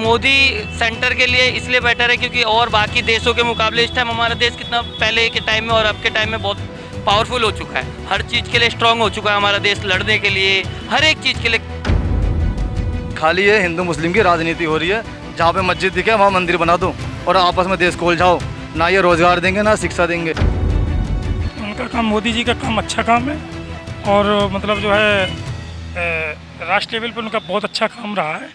Modi centre के लिए इसलिए बेटर है क्योंकि और बाकी देशों के मुकाबले इस टाइम हमारा देश कितना पहले के टाइम में और अब के टाइम में बहुत पावरफुल हो चुका है। हर चीज़ के लिए स्ट्रांग हो चुका है हमारा देश, लड़ने के लिए, हर एक चीज़ के लिए। खाली ये हिंदू मुस्लिम की राजनीति हो रही है। जहाँ पे मस्जिद दिखे वहाँ मंदिर बना दो और आपस में देश को उलझाओ। ना ये रोजगार देंगे ना शिक्षा देंगे। उनका काम, मोदी जी का काम अच्छा काम है और मतलब जो है राष्ट्रीय लेवल पर उनका बहुत अच्छा काम रहा है।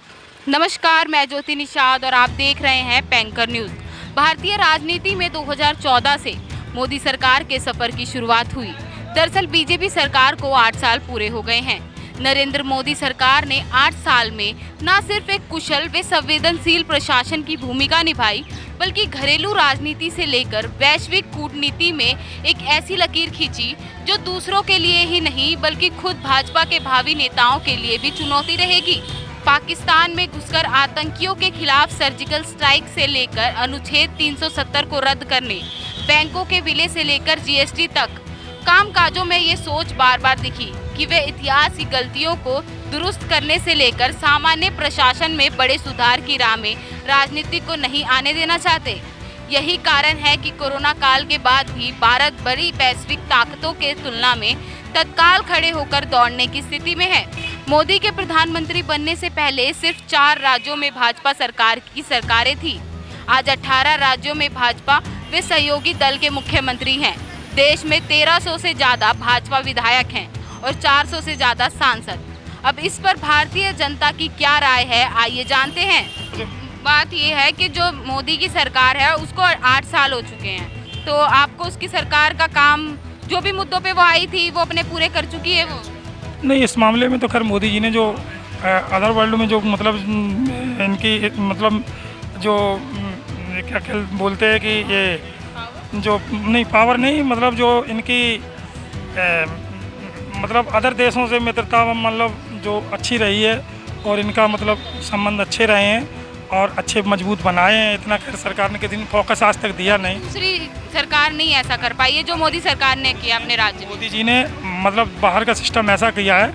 नमस्कार, मैं ज्योति निषाद और आप देख रहे हैं पैंकर न्यूज़। भारतीय राजनीति में 2014 से मोदी सरकार के सफर की शुरुआत हुई। दरअसल बीजेपी सरकार को 8 साल पूरे हो गए हैं। नरेंद्र मोदी सरकार ने 8 साल में न सिर्फ एक कुशल व संवेदनशील प्रशासन की भूमिका निभाई, बल्कि घरेलू राजनीति से लेकर वैश्विक कूटनीति में एक ऐसी लकीर खींची जो दूसरों के लिए ही नहीं बल्कि खुद भाजपा के भावी नेताओं के लिए भी चुनौती रहेगी। पाकिस्तान में घुसकर आतंकियों के खिलाफ सर्जिकल स्ट्राइक से लेकर अनुच्छेद 370 को रद्द करने, बैंकों के विलय से लेकर जीएसटी तक कामकाजों में ये सोच बार बार दिखी कि वे इतिहास की गलतियों को दुरुस्त करने से लेकर सामान्य प्रशासन में बड़े सुधार की राह में राजनीति को नहीं आने देना चाहते। यही कारण है कि कोरोना काल के बाद भी भारत बड़ी वैश्विक ताकतों के तुलना में तत्काल खड़े होकर दौड़ने की स्थिति में है। मोदी के प्रधानमंत्री बनने से पहले सिर्फ 4 राज्यों में भाजपा सरकार की सरकारें थी। आज 18 राज्यों में भाजपा वे सहयोगी दल के मुख्यमंत्री हैं। देश में 1300 से ज़्यादा भाजपा विधायक हैं और 400 से ज़्यादा सांसद। अब इस पर भारतीय जनता की क्या राय है, आइए जानते हैं। बात ये है कि जो मोदी की सरकार है उसको 8 साल हो चुके हैं, तो आपको उसकी सरकार का काम, जो भी मुद्दों पे वो आई थी, वो अपने पूरे कर चुकी है वो? नहीं, इस मामले में तो खैर मोदी जी ने जो अदर वर्ल्ड में जो मतलब इनकी मतलब जो क्या बोलते हैं कि ये जो नहीं पावर नहीं, मतलब जो इनकी मतलब अदर देशों से मित्रता मतलब जो अच्छी रही है और इनका मतलब संबंध अच्छे रहे हैं और अच्छे मजबूत बनाए हैं। इतना खैर सरकार ने किसी दिन फोकस आज तक दिया नहीं। दूसरी सरकार नहीं ऐसा कर पाई है जो मोदी सरकार ने किया अपने राज्य में। मोदी जी ने मतलब बाहर का सिस्टम ऐसा किया है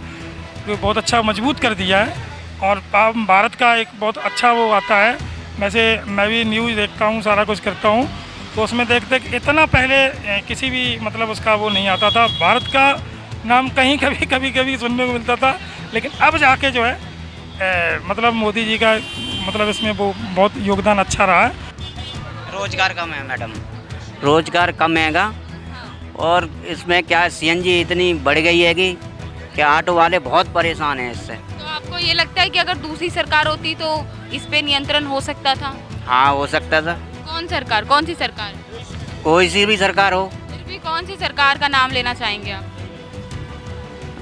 जो बहुत अच्छा मजबूत कर दिया है और भारत का एक बहुत अच्छा वो आता है। वैसे मैं भी न्यूज़ देखता हूँ, सारा कुछ करता हूँ, तो उसमें देखते कि इतना पहले किसी भी मतलब उसका वो नहीं आता था। भारत का नाम कहीं कभी सुनने को मिलता था, लेकिन अब जाके जो है मतलब मोदी जी का मतलब इसमें वो बहुत योगदान अच्छा रहा है। रोजगार कम है मैडम, रोजगार कम हैगा और इसमें क्या सीएनजी इतनी बढ़ गई है कि ऑटो वाले बहुत परेशान हैं इससे। तो आपको ये लगता है कि अगर दूसरी सरकार होती तो इस पे नियंत्रण हो सकता था? हाँ, हो सकता था। कौन सरकार, कौन सी सरकार? कोई सी भी सरकार हो। फिर भी कौन सी सरकार का नाम लेना चाहेंगे आप?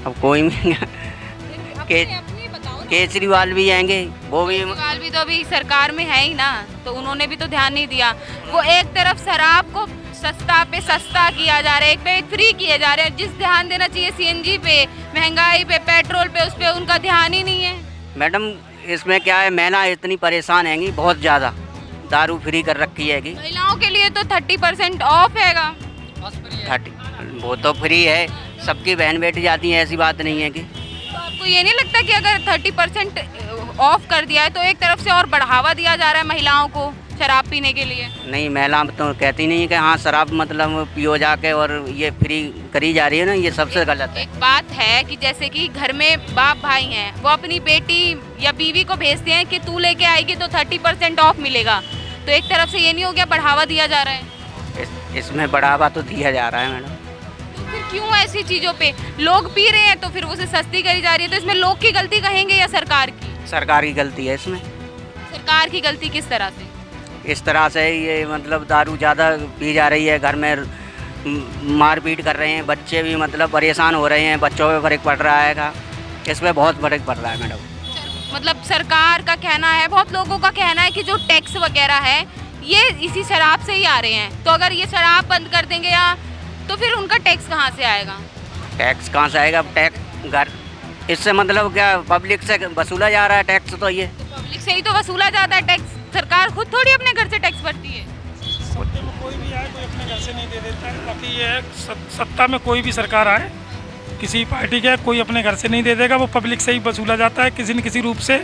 अब कोई भी अपनी बताओ ना। केजरीवाल भी आएंगे, वो भी केजरीवाल भी तो अभी सरकार में है ही ना, तो उन्होंने भी तो ध्यान नहीं दिया। वो एक तरफ शराब को सस्ता पे सस्ता किया जा रहा है, एक पे एक फ्री किए जा रहे हैं। जिस ध्यान देना चाहिए सीएनजी पे, महंगाई पे, पेट्रोल पे, उस पे उनका ध्यान ही नहीं है। मैडम इसमें क्या है, महिला इतनी परेशान हैंगी बहुत ज़्यादा, दारू फ्री कर रखी हैगी। महिलाओं के लिए तो 30% ऑफ हैगा। 30 वो तो फ्री है, सबकी बहन बेटी जाती है, ऐसी बात नहीं है कि। तो आपको ये नहीं लगता कि अगर 30% ऑफ कर दिया है तो एक तरफ से और बढ़ावा दिया जा रहा है महिलाओं को शराब पीने के लिए? नहीं, महिला तो कहती नहीं है कि हाँ शराब मतलब पियो जाके और ये फ्री करी जा रही है ना, ये सबसे गलत है। एक बात है कि जैसे कि घर में बाप भाई हैं, वो अपनी बेटी या बीवी को भेजते हैं कि तू लेके आएगी तो 30% ऑफ मिलेगा, तो एक तरफ से ये नहीं हो गया बढ़ावा दिया जा रहा है? इसमें बढ़ावा तो दिया जा रहा है मैडम। तो फिर क्यों ऐसी चीज़ों पे लोग पी रहे हैं तो फिर उसे सस्ती करी जा रही है, तो इसमें लोग की गलती कहेंगे या सरकार की? सरकार की गलती है इसमें। सरकार की गलती किस तरह से? इस तरह से ये मतलब दारू ज़्यादा पी जा रही है, घर में मारपीट कर रहे हैं, बच्चे भी मतलब परेशान हो रहे हैं, बच्चों पे फर्क पड़ रहा है, इसमें बहुत फर्क पड़ रहा है मैडम। मतलब सरकार का कहना है, बहुत लोगों का कहना है कि जो टैक्स वगैरह है ये इसी शराब से ही आ रहे हैं, तो अगर ये शराब बंद कर देंगे या तो फिर उनका टैक्स कहाँ से आएगा? टैक्स कहाँ से आएगा? टैक्स घर इससे मतलब क्या पब्लिक से वसूला जा रहा है टैक्स, तो ये पब्लिक से ही तो वसूला जाता है टैक्स। सरकार खुद थोड़ी अपने घर से टैक्स भरती है। सत्ता में कोई भी आए, कोई अपने घर से नहीं दे देता है। बाकी ये है सत्ता में कोई भी सरकार आए, किसी पार्टी का कोई अपने घर से नहीं दे देगा, वो पब्लिक से ही वसूला जाता है किसी न किसी रूप से।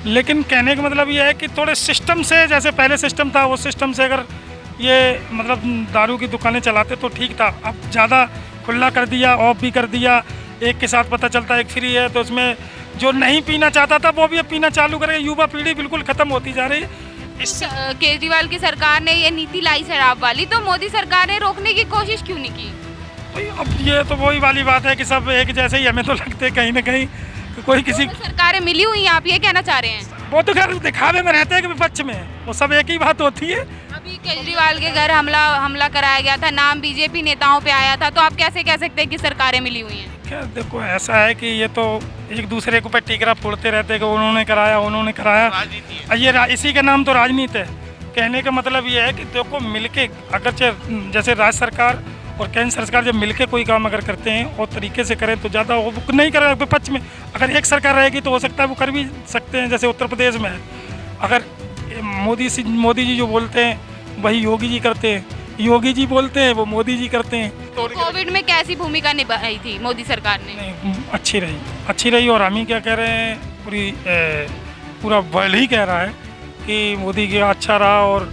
लेकिन कहने का मतलब ये है कि थोड़े सिस्टम से, जैसे पहले सिस्टम था, वो सिस्टम से अगर ये मतलब दारू की दुकानें चलाते तो ठीक था। अब ज़्यादा खुला कर दिया, ऑफ भी कर दिया, एक के साथ पता चलता है एक फ्री है, तो उसमें जो नहीं पीना चाहता था वो भी अब पीना चालू करेगा। युवा पीढ़ी बिल्कुल ख़त्म होती जा रही है। केजरीवाल की सरकार ने ये नीति लाई शराब वाली, तो मोदी सरकार ने रोकने की कोशिश क्यों नहीं की? भाई अब ये तो वही वाली बात है कि सब एक जैसे ही हमें तो लगते हैं कहीं ना कहीं कि कोई किसी, सरकारें मिली हुई हैं, आप ये कहना चाह रहे हैं? वो तो खैर दिखावे में रहते हैं कि विपक्ष में, वो सब एक ही बात होती है। अभी केजरीवाल के घर हमला कराया गया था, नाम बीजेपी नेताओं पे आया था, तो आप कैसे कह सकते हैं कि सरकारें मिली हुई हैं? क्या देखो, ऐसा है कि ये तो एक दूसरे के ऊपर टीकरा फोड़ते रहते हैं कि उन्होंने कराया। इसी का नाम तो राजनीति है। कहने का मतलब ये है कि देखो मिलके, अगर जैसे राज्य सरकार और केंद्र सरकार जब मिलके कोई काम अगर करते हैं और तरीके से करें तो ज़्यादा, वो नहीं करें विपक्ष में, अगर एक सरकार रहेगी तो हो सकता है वो कर भी सकते हैं। जैसे उत्तर प्रदेश में है, अगर मोदी जी जो बोलते हैं वही योगी जी करते हैं, योगी जी बोलते हैं वो मोदी जी करते हैं। तो कोविड में कैसी भूमिका निभाई थी मोदी सरकार ने? नहीं, अच्छी रही। और हम ही क्या कह रहे हैं, पूरा वर्ल्ड ही कह रहा है कि मोदी जी अच्छा रहा और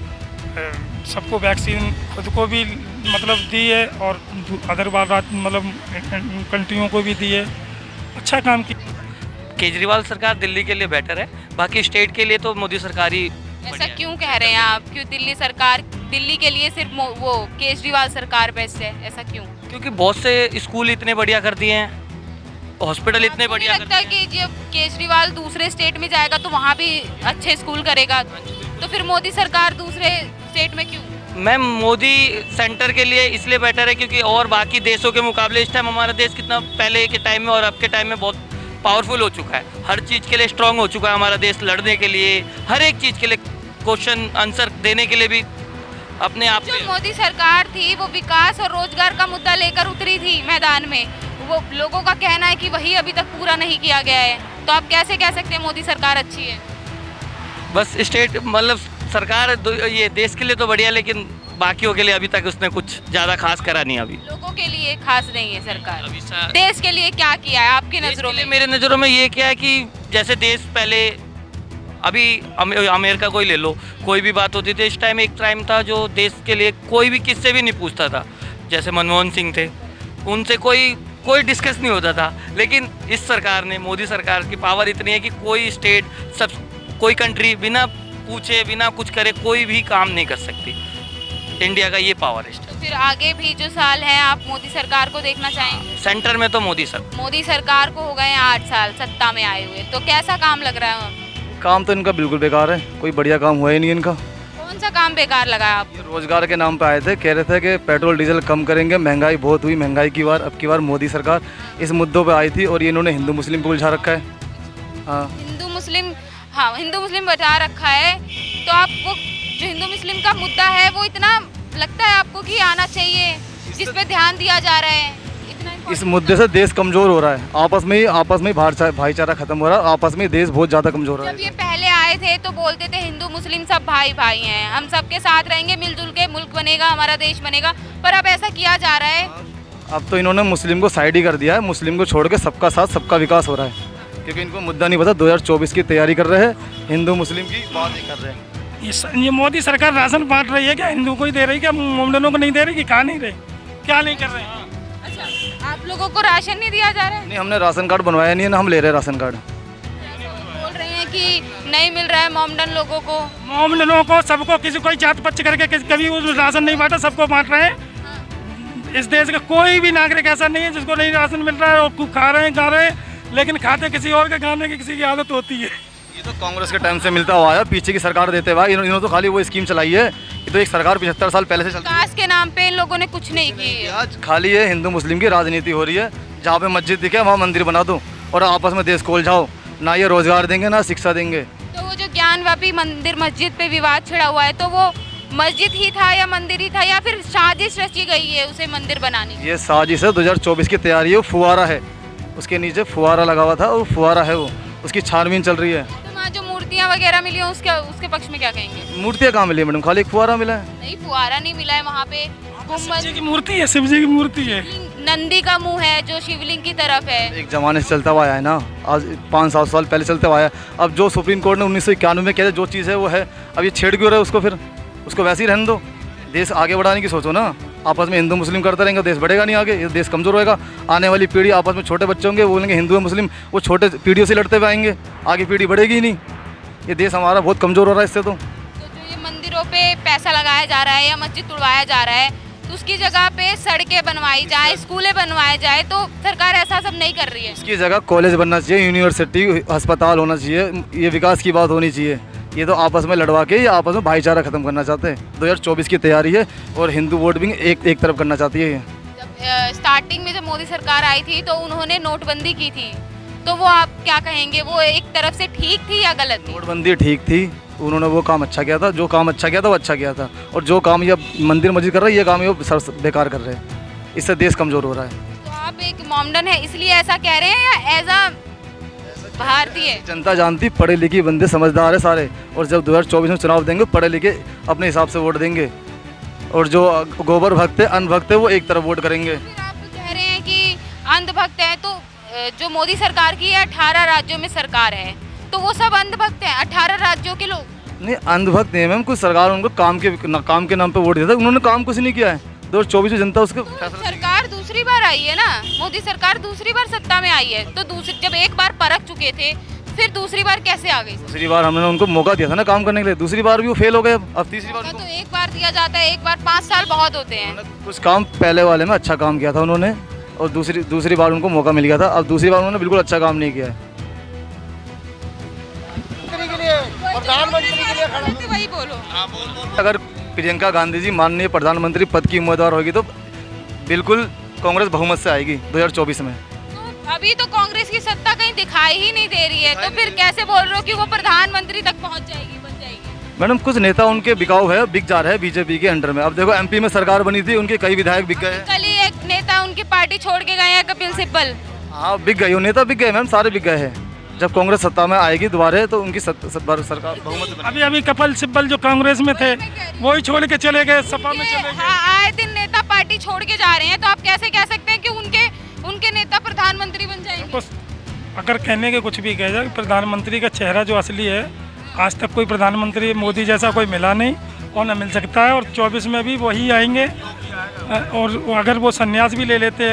सबको वैक्सीन खुद को भी मतलब दी है और अदर मतलब कंट्रियों को भी दी है। अच्छा काम किया। केजरीवाल सरकार दिल्ली के लिए बेटर है, बाकी स्टेट के लिए तो मोदी सरकार ही ऐसा क्यों कह रहे हैं आप? क्यों दिल्ली के लिए सिर्फ वो केजरीवाल सरकार बेस्ट है, ऐसा क्यों? क्योंकि बहुत से स्कूल इतने बढ़िया कर दिए हैं, हॉस्पिटल इतने बढ़िया कर लगता है कि जब केजरीवाल दूसरे स्टेट में जाएगा तो वहाँ भी अच्छे स्कूल करेगा, तो फिर मोदी सरकार दूसरे स्टेट में क्यों? मैम, मोदी सेंटर के लिए इसलिए बेटर है क्योंकि और बाकी देशों के मुकाबले इस टाइम हमारा देश कितना पहले के टाइम में और अब के टाइम में बहुत पावरफुल हो चुका है। हर चीज़ के लिए स्ट्रांग हो चुका है हमारा देश, लड़ने के लिए, हर एक चीज़ के लिए, क्वेश्चन आंसर देने के लिए भी अपने आप जो मोदी सरकार थी वो विकास और रोजगार का मुद्दा लेकर उतरी थी मैदान में। वो लोगों का कहना है कि वही अभी तक पूरा नहीं किया गया है, तो आप कैसे कह सकते हैं मोदी सरकार अच्छी है? बस स्टेट मतलब सरकार ये देश के लिए तो बढ़िया, लेकिन बाकियों के लिए अभी तक उसने कुछ ज़्यादा खास करा नहीं। अभी लोगों के लिए खास नहीं है सरकार। देश के लिए क्या किया है आपकी नज़रों में? मेरे नज़रों में ये क्या है कि जैसे देश पहले, अभी अमेरिका को ही ले लो, कोई भी बात होती थी इस टाइम, एक टाइम था जो देश के लिए कोई भी किससे भी नहीं पूछता था। जैसे मनमोहन सिंह थे, उनसे कोई डिस्कस नहीं होता था। लेकिन इस सरकार ने, मोदी सरकार की पावर इतनी है कि कोई स्टेट, कोई कंट्री बिना पूछे, बिना कुछ करे कोई भी काम नहीं कर सकती। इंडिया का ये पावर है। तो फिर आगे भी जो साल है आप मोदी सरकार को देखना चाहेंगे? सेंटर में तो मोदी सरकार को हो गए 8 साल सत्ता में आए हुए, तो कैसा काम लग रहा है? काम तो इनका बिल्कुल बेकार है, कोई बढ़िया काम हुआ ही नहीं इनका। कौन सा काम बेकार लगा है आपको? रोजगार के नाम पे आए थे, कह रहे थे कि पेट्रोल डीजल कम करेंगे, महंगाई बहुत हुई, महंगाई की बार अब की बार मोदी सरकार इस मुद्दों पे आई थी और ये इन्होंने हिंदू मुस्लिम को उलझा रखा है। हिंदू मुस्लिम बचा रखा है, तो आपको जो हिंदू मुस्लिम का मुद्दा है वो इतना लगता है आपको कि आना चाहिए, जिस पे ध्यान दिया जा रहा है? इस मुद्दे से देश कमजोर हो रहा है, आपस में ही भाईचारा खत्म हो रहा है, आपस में देश बहुत ज़्यादा कमजोर हो रहा है। जब ये पहले आए थे तो बोलते थे हिंदू मुस्लिम सब भाई भाई हैं, हम सबके साथ रहेंगे, मिलजुल के मुल्क बनेगा, हमारा देश बनेगा, पर अब ऐसा किया जा रहा है। अब तो इन्होंने मुस्लिम को साइड ही कर दिया है, मुस्लिम को छोड़ के सबका साथ सबका विकास हो रहा है, क्योंकि इनको मुद्दा नहीं पता। 2024 की तैयारी कर रहे हैं, हिंदू मुस्लिम की बात नहीं कर रहे हैं। ये मोदी सरकार राशन बांट रही है क्या? हिंदू को ही दे रही है क्या? मोमडनों को नहीं दे रही कि कहा नहीं रही, क्या नहीं कर रहे हैं? अच्छा, आप लोगों को राशन नहीं दिया जा रहा है? नहीं, हमने राशन कार्ड बनवाया नहीं है ना, हम ले रहे हैं राशन कार्ड। बोल रहे हैं कि नहीं मिल रहा है मोमडन लोगों को। मोमडनों को सबको, किसी कोई जात पक्ष करके कभी राशन नहीं बांटा, सबको बांट रहे हैं। इस देश का कोई भी नागरिक ऐसा नहीं है जिसको नहीं राशन मिल रहा है, और खा रहे हैं, लेकिन खाते किसी और के खाने की किसी की आदत होती है। ये तो कांग्रेस के टाइम से मिलता हुआ है, पीछे की सरकार देते हुआ इन्होंने तो खाली वो स्कीम चलाई है। ये तो एक सरकार 75 साल पहले से चलती है। विकास के नाम पे इन लोगों ने कुछ नहीं की। आज खाली है हिंदू मुस्लिम की राजनीति हो रही है, जहाँ पे मस्जिद दिखे वहाँ मंदिर बना दो और आपस में देश खोल जाओ। ना ये रोजगार देंगे ना शिक्षा देंगे। तो वो जो ज्ञानवापी मंदिर मस्जिद पे विवाद छिड़ा हुआ है, तो वो मस्जिद ही था या मंदिर ही था, या फिर साजिश रची गई है उसे मंदिर बनाने की? ये साजिश है, 2024 की तैयारी है। फुहारा है, उसके नीचे फुहारा लगा हुआ था और फुहारा है वो, उसकी छानबीन चल रही है। तो वहाँ जो मूर्तियाँ वगैरह मिली हैं उसके पक्ष में क्या कहेंगे? मूर्तियाँ कहाँ मिली है मैडम? खाली एक फुहारा मिला है। नहीं, फुहारा नहीं मिला है वहाँ पे। शिव जी की मूर्ति है, शिव जी की मूर्ति है। नंदी का मुंह है जो शिवलिंग की तरफ है। एक जमाने से चलता हुआ आया है ना, आज 5-7 साल पहले चलता हुआ आया है। अब जो सुप्रीम कोर्ट ने 1991 में कहा जो चीज़ है वो है, अब ये छेड़ क्यों रहे उसको, फिर उसको वैसे ही रहने दो। देश आगे बढ़ाने की सोचो ना, आपस में हिंदू मुस्लिम करते रहेंगे देश बढ़ेगा नहीं आगे, ये देश कमज़ोर होएगा। आने वाली पीढ़ी आपस में छोटे बच्चे होंगे, वो बोलेंगे हिंदू और मुस्लिम, वो छोटे पीढ़ियों से लड़ते हुए आएंगे, आगे पीढ़ी बढ़ेगी ही नहीं। ये देश हमारा बहुत कमज़ोर हो रहा है इससे। तो जो ये मंदिरों पे पैसा लगाया जा रहा है या मस्जिद तुड़वाया जा रहा है, तो उसकी जगह पे सड़कें बनवाई जाए, स्कूलें बनवाए जाए, तो सरकार ऐसा सब नहीं कर रही है। इसकी जगह कॉलेज बनना चाहिए, यूनिवर्सिटी, अस्पताल होना चाहिए, ये विकास की बात होनी चाहिए। ये तो आपस में लड़वा के, ये आपस में भाईचारा ख़त्म करना चाहते हैं। 2024 की तैयारी है और हिंदू वोट भी एक तरफ करना चाहती है। ये जब स्टार्टिंग में जब मोदी सरकार आई थी तो उन्होंने नोटबंदी की थी, तो वो आप क्या कहेंगे, वो एक तरफ से ठीक थी या गलत थी? नोटबंदी ठीक थी, उन्होंने वो काम अच्छा किया था, जो काम अच्छा किया था वो अच्छा किया था। और जो काम ये मंदिर मस्जिद कर रहा है, ये काम ये बेकार कर रहे हैं, इससे देश कमज़ोर हो रहा है। तो आप एक मोमडन है इसलिए ऐसा कह रहे हैं या एज अ भारतीय? जनता जानती, पढ़े लिखे बंदे समझदार है सारे, और जब 2024 में चुनाव देंगे पढ़े लिखे अपने हिसाब से वोट देंगे, और जो गोबर भक्त है, अन्न भक्त है, वो एक तरफ वोट करेंगे। फिर आप कह रहे हैं कि अंधभक्त है, तो जो मोदी सरकार की है 18 राज्यों में सरकार है, तो वो सब अंधभक्त हैं 18 राज्यों के लोग? नहीं, अंधभक्त नहीं है मैम, कुछ सरकार उनको काम के नाम पे वोट दिया था, उन्होंने काम कुछ नहीं किया है। 2024 में जनता उसको सरकार दूसरी बार आई है ना, मोदी सरकार दूसरी बार सत्ता में आई है, तो जब एक बार परख चुके थे, फिर दूसरी बार कैसे आ गई? दूसरी बार हमने उनको मौका दिया था ना काम करने के लिए, दूसरी बार भी वो फेल हो गए। अब तीसरी बार तो एक बार दिया जाता है, एक बार 5 साल बहुत होते हैं। कुछ काम पहले वाले में अच्छा काम किया था उन्होंने, और दूसरी बार उनको मौका मिल गया था। अब दूसरी बार उन्होंने बिल्कुल अच्छा काम नहीं किया है। वही बोलो। अगर प्रियंका गांधी जी माननीय प्रधानमंत्री पद की उम्मीदवार होगी तो बिल्कुल कांग्रेस बहुमत से आएगी 2024 में। तो अभी तो कांग्रेस की सत्ता कहीं दिखाई ही नहीं दे रही है, तो फिर कैसे बोल रहे हो कि वो प्रधानमंत्री तक पहुंच जाएगी, बन जाएगी? मैडम, कुछ नेता उनके बिकाऊ है, बिक जा रहे हैं बीजेपी के अंडर में। अब देखो एमपी में सरकार बनी थी, उनके कई विधायक बिक गए हैं। कल ही एक नेता उनकी पार्टी छोड़ के गए हैं, कपिल सिब्बल। हाँ, बिक गई, वो नेता बिक गए मैम, सारे बिक गए हैं। जब कांग्रेस सत्ता में आएगी दोबारा तो उनकी सरकार बहुमत बनेगी। अभी कपिल सिब्बल जो कांग्रेस में थे वही छोड़ के चले गए, सपा में चले गए। हाँ, आए दिन नेता पार्टी छोड़ के जा रहे हैं, तो आप कैसे कह सकते हैं कि उनके नेता प्रधानमंत्री बन जाएंगे? अगर कहने के कुछ भी कह जाए, प्रधानमंत्री का चेहरा जो असली है, आज तक कोई प्रधानमंत्री मोदी जैसा कोई मिला नहीं और न मिल सकता है, और 24 में भी वही आएंगे। और अगर वो संन्यास भी ले लेते हैं,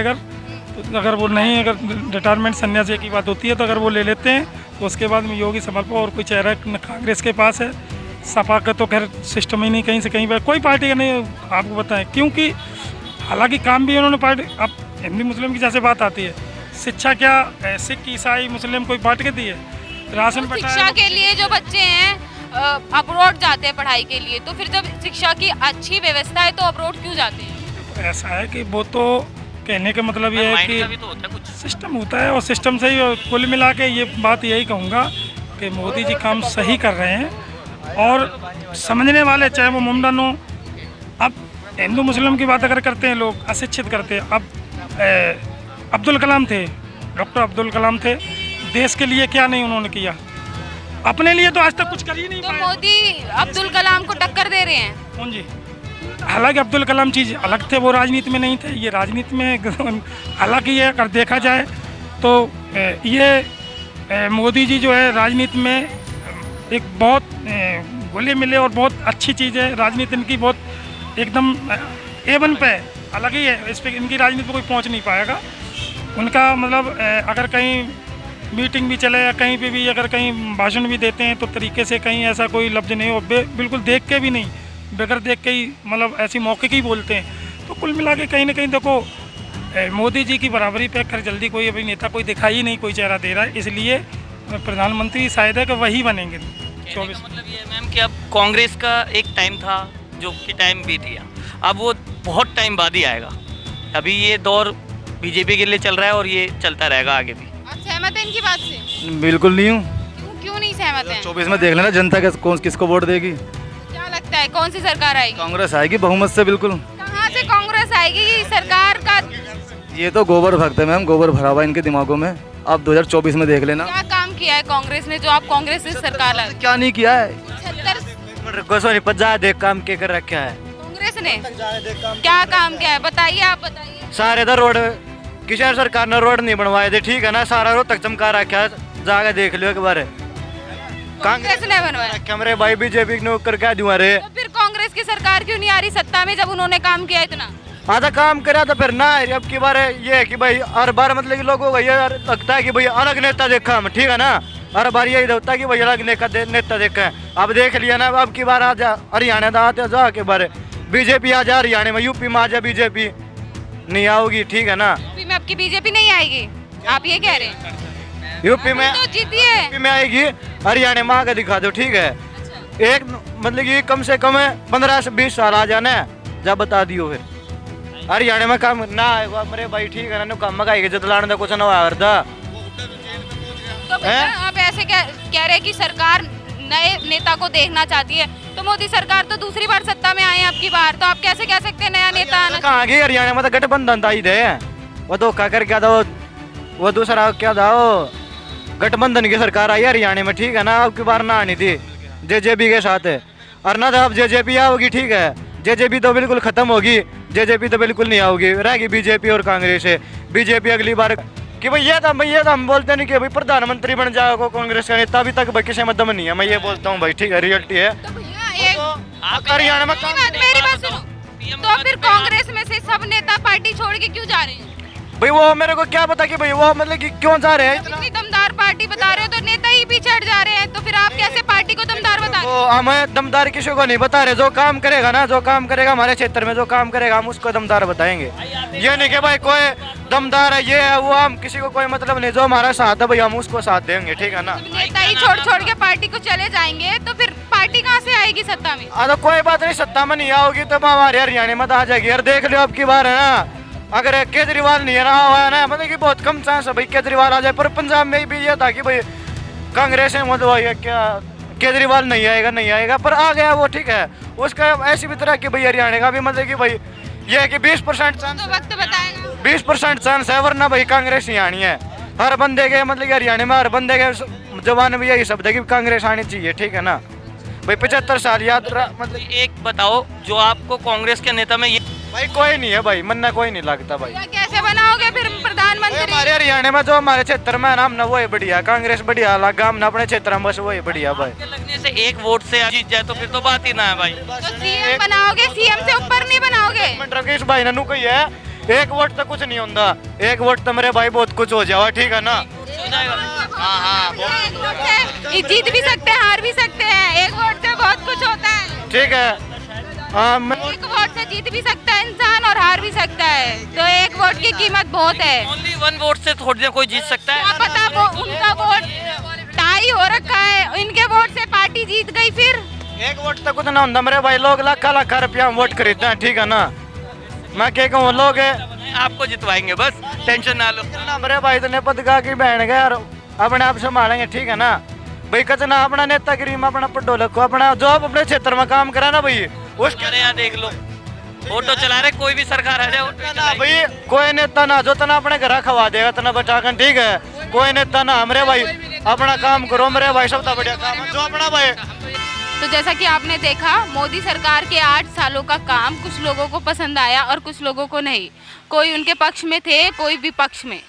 अगर वो नहीं, अगर रिटायरमेंट संन्यास की बात होती है, तो अगर वो ले लेते हैं तो उसके बाद में योगी समर्पण और कोई चेहरा कांग्रेस के पास है। सपा का तो खैर सिस्टम ही नहीं, कहीं से कहीं पर कोई पार्टी का नहीं, आपको बताएं। क्योंकि हालांकि काम भी उन्होंने पार्टी, अब हिंदू मुस्लिम की जैसे बात आती है, शिक्षा क्या सिख ईसाई मुस्लिम कोई बांट के दी है? राशन शिक्षा के लिए जो बच्चे हैं अब्रॉड जाते हैं पढ़ाई के लिए, तो फिर जब शिक्षा की अच्छी व्यवस्था है तो अब्रॉड क्यों जाते हैं? ऐसा है कि वो तो कहने का मतलब ये है कि तो होता है कुछ सिस्टम होता है, और सिस्टम से ही कुल मिला के ये बात यही कहूँगा कि मोदी जी काम सही कर रहे हैं, और समझने वाले चाहे वो मुमडन हो। अब हिंदू मुस्लिम की बात अगर करते हैं लोग, अशिक्षित करते हैं। अब अब्दुल कलाम थे, डॉक्टर अब्दुल कलाम थे, देश के लिए क्या नहीं उन्होंने किया, अपने लिए तो आज तक कुछ कर ही नहीं तो पाए। मोदी अब्दुल कलाम को टक्कर दे रहे हैं। कौन जी? हालांकि अब्दुल कलाम चीज़ अलग थे, वो राजनीति में नहीं थे, ये राजनीति में। हालांकि ये अगर देखा जाए तो ये मोदी जी जो है राजनीति में एक बहुत घुले मिले और बहुत अच्छी चीज़ है। राजनीति इनकी बहुत एकदम A1 पे, हालांकि ये इस पर इनकी राजनीति पे कोई पहुंच नहीं पाएगा। उनका मतलब अगर कहीं मीटिंग भी चले या कहीं पे भी अगर कहीं भाषण भी देते हैं तो तरीके से कहीं ऐसा कोई लफ्ज़ नहीं हो, बिल्कुल देख के भी नहीं, बगैर देख के ही मतलब ऐसी मौके के ही बोलते हैं। तो कुल मिला के कहीं ना कहीं देखो मोदी जी की बराबरी पे खैर जल्दी कोई अभी नेता कोई दिखाई ही नहीं, कोई चेहरा दे रहा है, इसलिए प्रधानमंत्री शायद है कि वही बनेंगे 24। मतलब ये है मैम कि अब कांग्रेस का एक टाइम था जो कि टाइम बीत गया, अब वो बहुत टाइम बाद ही आएगा। अभी ये दौर बीजेपी के लिए चल रहा है और ये चलता रहेगा आगे भी। आप सहमत हैं इनकी बात से? बिल्कुल नहीं हूँ। क्यों नहीं सहमत हैं? 24 में देख लेना जनता किसको वोट देगी। क्या लगता है कौन सी सरकार आएगी? कांग्रेस आएगी बहुमत से, बिल्कुल। कहाँ से कांग्रेस आएगी? सरकार का ये तो गोबर भक्त है मैम, गोबर भरा हुआ इनके दिमागों में। आप 2024 में देख लेना क्या काम किया है कांग्रेस ने जो आप कांग्रेस से सरकार ला? क्या नहीं किया है। 50 देख काम के कर रखा है कांग्रेस ने क्या काम किया है, बताइए, आप बताइए। सारे इधर रोड किसी सरकार ने रोड नहीं बनवाए थे, ठीक है ना, सारा रोड तक चमका रखा है, जाके देख लियो एक बार। कांग्रेस ने बनवाया। कैमरे भाई बीजेपी ने कर क्या दूँ अरे तो फिर कांग्रेस की सरकार क्यों नहीं आ रही सत्ता में जब उन्होंने काम किया इतना? आधा काम करा तो फिर ना अब की बार ये है कि भाई हर बार मतलब कि लोगों को ये लगता है कि भाई अलग नेता देखा हम, ठीक है ना, हर बार यही होता है कि भाई अलग नेता देखा है। अब देख लिया ना, अब की बार आ जा हरियाणा का आते जा के बार बीजेपी आ जा हरियाणा में, यूपी में आ जा बीजेपी नहीं आओगी, ठीक है ना। यूपी में आपकी बीजेपी नहीं आएगी, आप ये कह रहे हैं? यूपी में तो जीती है। यूपी में आएगी, हरियाणा में आके दिखा दो, ठीक है। एक मतलब कि कम से कम 15 से 20 साल आ जाना है, जब बता दियो फिर हरियाणा में काम ना आएगा मेरे भाई, ठीक है ना, काम मगाई जब लाने का कुछ ना हुआ करता। तो भैया आप ऐसे कह रहे हैं कि सरकार नए नेता को देखना चाहती है, तो मोदी सरकार तो दूसरी बार सत्ता में आए हैं आपकी बार, तो आप कैसे कह सकते हैं नया नेता आना? कहाँ गई हरियाणा में, तो गठबंधन था ही दे, वो धोखा कर क्या था, वो दूसरा क्या था, वो गठबंधन की सरकार आई हरियाणा में, ठीक है ना, अब की बार ना आनी थी जेजेपी के साथ है, और ना था अब जेजेपी आओगी, ठीक है, जेजेपी तो बिल्कुल खत्म होगी, जेजेपी तो बिल्कुल नहीं आओगी, रहेगी बीजेपी और कांग्रेस है। बीजेपी अगली बार कि भाई ये था हम बोलते नहीं कि भाई प्रधानमंत्री बन जाएगा कांग्रेस का नेता, अभी तक भाई किसी में दम नहीं है, मैं ये बोलता हूँ भाई, ठीक है, रियलिटी है। तो भैया एक हरियाणा में मेरी बात सुनो, तो फिर कांग्रेस में से सब नेता पार्टी छोड़ के क्यों जा रहे हैं? भाई वो मेरे को क्या पता कि भाई वो मतलब कि क्यों जा रहे हैं इतना, इतनी दमदार पार्टी बता रहे हो तो नेता ही पीछे हट जा रहे हैं, तो फिर आप कैसे पार्टी को दमदार बता रहे हो? तो हमें दमदार किसी को नहीं बता रहे, जो काम करेगा ना, जो काम करेगा हमारे क्षेत्र में, जो काम करेगा हम उसको दमदार बताएंगे। ये नहीं कि भाई कोई दमदार है, ये है वो, हम किसी को कोई मतलब नहीं, जो हमारा साथ है भाई हम उसको साथ देंगे, ठीक है ना। नेता ही छोड़ छोड़ के पार्टी को चले जाएंगे तो फिर पार्टी कहाँ से आएगी सत्ता में? तो कोई बात नहीं, सत्ता में नहीं आओगी तो हमारे हरियाणा में तो आ जाएगी। यार देख लो अब की बार है ना, अगर केजरीवाल नहीं रहा हुआ है ना, मतलब कि बहुत कम चांस है भाई केजरीवाल आ जाए, पर पंजाब में भी ये था कि भाई कांग्रेस है, मतलब भाई क्या केजरीवाल नहीं आएगा, पर आ गया वो, ठीक है। उसका ऐसी भी तरह की भाई हरियाणा का भी मतलब कि भाई ये है कि 20% चांस, तो वक्त बताएगा। 20% चांस है, वरना भाई कांग्रेस ही आनी है। हर बंदे के मतलब कि हरियाणा में हर बंदे के जबान में यही शब्द है कि कांग्रेस आनी चाहिए, ठीक है ना भाई। 75 साल याद मतलब एक बताओ जो आपको कांग्रेस के नेता में ये भाई कोई नहीं है भाई, मन कोई नहीं लगता भाई। भैया कैसे बनाओगे फिर प्रधानमंत्री? हमारे हरियाणा में जो हमारे क्षेत्र में नाम ना वो है बढ़िया, कांग्रेस बढ़िया लगा, हम अपने क्षेत्र में बस वही बढ़िया भाई। आपके लगने से एक वोट से जीत जाए तो फिर तो बात ही ना है भाई। तो सीएम बनाओगे, सीएम से ऊपर नहीं बनाओगे? इस भाई ननू कही है, एक वोट तो कुछ नहीं होता, एक वोट तो मेरे भाई बहुत कुछ हो जाओ, ठीक है ना। हाँ एक वोट से जीत भी सकते हैं, हार भी सकते हैं, एक वोट से बहुत कुछ होता है, ठीक है। एक वोट से जीत भी सकता है इंसान और हार भी सकता है, तो एक वोट की कीमत बहुत है। ओनली वन वोट से थोड़ी देर कोई जीत सकता है। क्या पता वो उनका वोट टाई हो रखा है, इनके वोट से पार्टी जीत गई, फिर एक वोट तो कुछ ना होता मेरे भाई, लोग लाख रुपया वोट खरीदते हैं, ठीक है ना। मैं क्या कहूँ, लोग आपको जितवाएंगे, बस टेंशन ना लो। मेरे भाई तो पद गा की बहन गए और अपने आप संभालेंगे, ठीक है ना भाई। कचना अपना नेता गिरी अपना पड्डो लखो, अपना जो अपने क्षेत्र में काम करा ना भाई उसके अरे यहाँ देख लो, ऑटो चला रहे, कोई भी सरकार आ जाए ऑटो ना चलाएगी। भाई, कोई नेता ना जो तना अपने घर खवा देगा तना बचा कर, ठीक है। कोई नेता ना, हमारे भाई अपना काम करो मेरे भाई, सबसे बढ़िया काम है जो अपना भाई। तो जैसा कि आपने देखा, मोदी सरकार के 8 सालों का काम कुछ लोगों को पसंद आया और कुछ लोगों को नहीं। कोई उनके पक्ष में थे, कोई विपक्ष में।